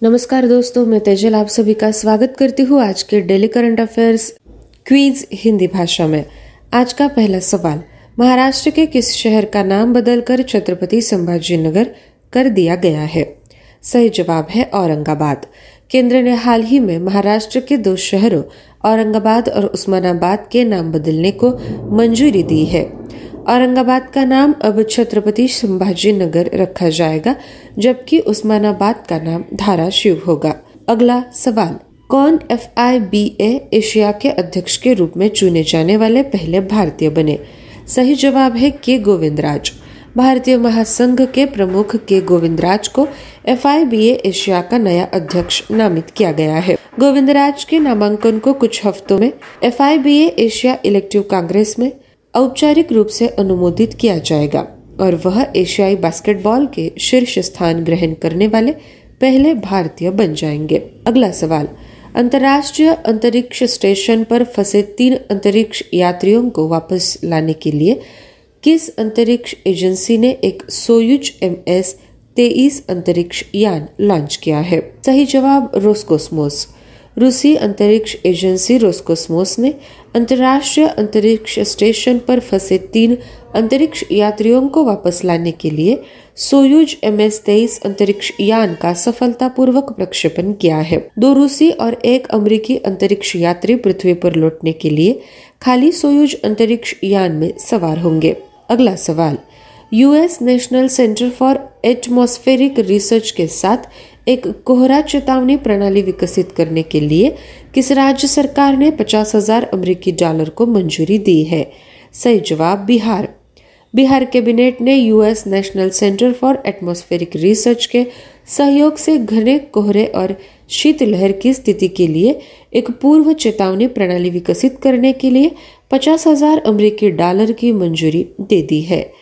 नमस्कार दोस्तों, मैं तेजल आप सभी का स्वागत करती हूँ आज के daily current affairs quiz Hindi भाषा में। आज का पहला सवाल, महाराष्ट्र के किस शहर का नाम बदलकर छत्रपति संभाजी नगर कर दिया गया है? सही जवाब है औरंगाबाद। केंद्र ने हाल ही में महाराष्ट्र के दो शहरों औरंगाबाद और उस्मानाबाद के नाम बदलने को मंजूरी दी है। औरंगाबाद का नाम अब छत्रपति संभाजी नगर रखा जाएगा, जबकि उस्मानाबाद का नाम धाराशिव होगा। अगला सवाल, कौन FIBA एशिया के अध्यक्ष के रूप में चुने जाने वाले पहले भारतीय बने? सही जवाब है के गोविंदराज। भारतीय महासंघ के प्रमुख के गोविंदराज को FIBA एशिया का नया अध्यक्ष नामित किया गया है। गोविंदराज के नामांकन को कुछ हफ्तों में FIBA एशिया इलेक्टिव कांग्रेस में औपचारिक रूप से अनुमोदित किया जाएगा और वह एशियाई बास्केटबॉल के शीर्ष स्थान ग्रहण करने वाले पहले भारतीय बन जाएंगे। अगला सवाल, अंतर्राष्ट्रीय अंतरिक्ष स्टेशन पर फंसे 3 अंतरिक्ष यात्रियों को वापस लाने के लिए किस अंतरिक्ष एजेंसी ने एक सोयूज MS-23 अंतरिक्ष यान लॉन्च किया है? सही जवाब रोसकोस्मोस। रूसी अंतरिक्ष एजेंसी रोसकोस्मोस ने अंतर्राष्ट्रीय अंतरिक्ष स्टेशन पर फंसे 3 अंतरिक्ष यात्रियों को वापस लाने के लिए सोयूज MS-23 अंतरिक्ष यान का सफलतापूर्वक प्रक्षेपण किया है। 2 रूसी और 1 अमेरिकी अंतरिक्ष यात्री पृथ्वी पर लौटने के लिए खाली सोयूज अंतरिक्ष यान में सवार होंगे। अगला सवाल, US national centre for atmospheric research के साथ एक कोहरा चेतावनी प्रणाली विकसित करने के लिए किस राज्य सरकार ने $50,000 को मंजूरी दी है? सही जवाब बिहार। बिहार कैबिनेट ने US national centre for atmospheric research के सहयोग से घने कोहरे और शीतलहर की स्थिति के लिए एक पूर्व चेतावनी प्रणाली विकसित करने के लिए $50,000 की मंजूरी दे दी है।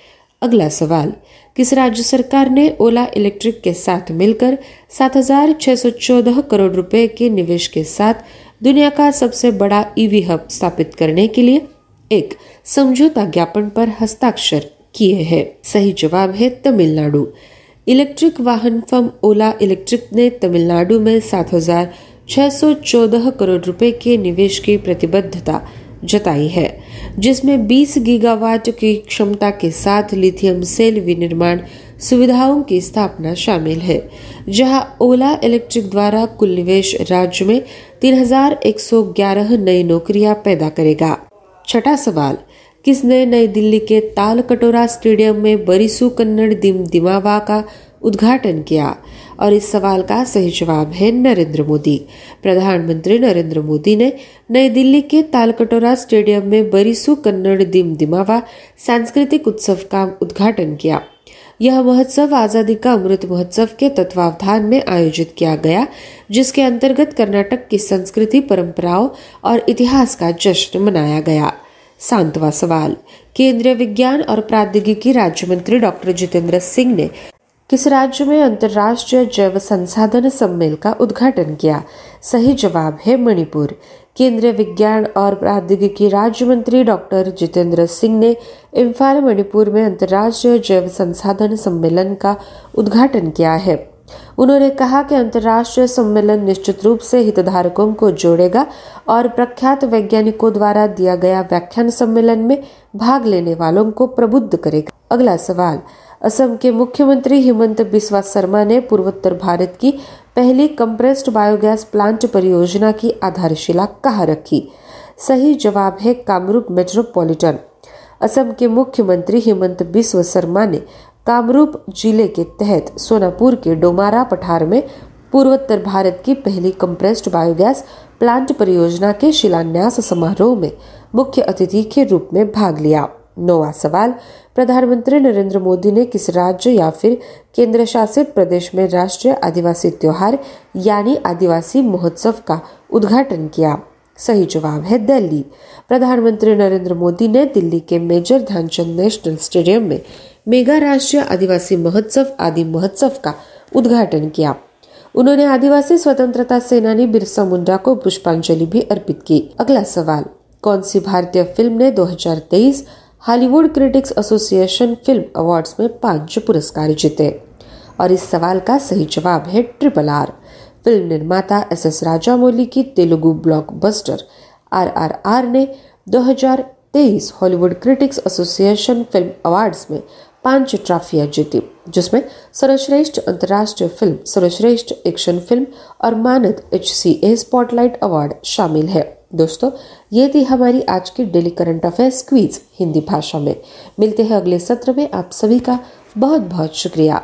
अगला सवाल, किस राज्य सरकार ने ओला इलेक्ट्रिक के साथ मिलकर 7,614 करोड़ रुपए के निवेश के साथ दुनिया का सबसे बड़ा EV हब स्थापित करने के लिए एक समझौता ज्ञापन पर हस्ताक्षर किए हैं? सही जवाब है तमिलनाडु। इलेक्ट्रिक वाहन फर्म ओला इलेक्ट्रिक ने तमिलनाडु में 7,614 करोड़ रुपए के निवेश की प्रतिबद्धता जताई है, जिसमें 20 गीगावाट की क्षमता के साथ लिथियम सेल विनिर्माण सुविधाओं की स्थापना शामिल है। जहां ओला इलेक्ट्रिक द्वारा कुल निवेश राज्य में 3,111 नई नौकरियां पैदा करेगा। छठा सवाल, किसने नई दिल्ली के तालकटोरा स्टेडियम में बरिसु कन्नड़ दिमावा का उद्घाटन किया? और इस सवाल का सही जवाब है नरेंद्र मोदी। प्रधानमंत्री नरेंद्र मोदी ने नई दिल्ली के तालकटोरा स्टेडियम में बरिसु कन्नड़ दिमावा सांस्कृतिक उत्सव का उद्घाटन किया। यह महोत्सव आजादी का अमृत महोत्सव के तत्वावधान में आयोजित किया गया, जिसके अंतर्गत कर्नाटक की संस्कृति, परंपराओं और इतिहास का जश्न मनाया गया। 7वां सवाल, केंद्रीय विज्ञान और प्रौद्योगिकी राज्य मंत्री डॉक्टर जितेंद्र सिंह ने किस राज्य में अंतर्राष्ट्रीय जैव संसाधन सम्मेलन का उद्घाटन किया? सही जवाब है मणिपुर। केंद्रीय विज्ञान और प्रौद्योगिकी राज्य मंत्री डॉक्टर जितेंद्र सिंह ने इम्फाल मणिपुर में अंतर्राष्ट्रीय जैव संसाधन सम्मेलन का उद्घाटन किया है। उन्होंने कहा कि अंतर्राष्ट्रीय सम्मेलन निश्चित रूप से हितधारकों को जोड़ेगा और प्रख्यात वैज्ञानिकों द्वारा दिया गया व्याख्यान सम्मेलन में भाग लेने वालों को प्रबुद्ध करेगा। अगला सवाल, असम के मुख्यमंत्री हिमंत बिस्वा शर्मा ने पूर्वोत्तर भारत की पहली कंप्रेस्ड बायोगैस प्लांट परियोजना की आधारशिला कहाँ रखी? सही जवाब है कामरूप मेट्रोपॉलिटन। असम के मुख्यमंत्री हिमंत बिस्वा शर्मा ने कामरूप जिले के तहत सोनापुर के डोमारा पठार में पूर्वोत्तर भारत की पहली कंप्रेस्ड बायोगैस प्लांट परियोजना के शिलान्यास समारोह में मुख्य अतिथि के रूप में भाग लिया। 9वां सवाल, प्रधानमंत्री नरेंद्र मोदी ने किस राज्य या फिर केंद्र शासित प्रदेश में राष्ट्रीय आदिवासी त्योहार यानी आदिवासी महोत्सव का उद्घाटन किया? सही जवाब है दिल्ली। प्रधानमंत्री नरेंद्र मोदी ने दिल्ली के मेजर ध्यानचंद नेशनल स्टेडियम में मेगा राष्ट्रीय आदिवासी महोत्सव आदि महोत्सव का उद्घाटन किया। उन्होंने आदिवासी स्वतंत्रता सेनानी बिरसा मुंडा को पुष्पांजलि भी अर्पित की। अगला सवाल, कौन सी भारतीय फिल्म ने 2023 Hollywood critics association film awards में 5 पुरस्कार जीते? और इस सवाल का सही जवाब है RRR। फिल्म निर्माता एस राजामौली की तेलुगु ब्लॉकबस्टर RRR ने 2023 Hollywood critics association film awards में 5 ट्रॉफियां जीती, जिसमें सर्वश्रेष्ठ अंतर्राष्ट्रीय फिल्म, सर्वश्रेष्ठ एक्शन फिल्म और मानद HCA स्पॉटलाइट अवार्ड शामिल है। दोस्तों, ये थी हमारी आज की daily current affairs quiz Hindi भाषा में। मिलते हैं अगले सत्र में। आप सभी का बहुत बहुत शुक्रिया।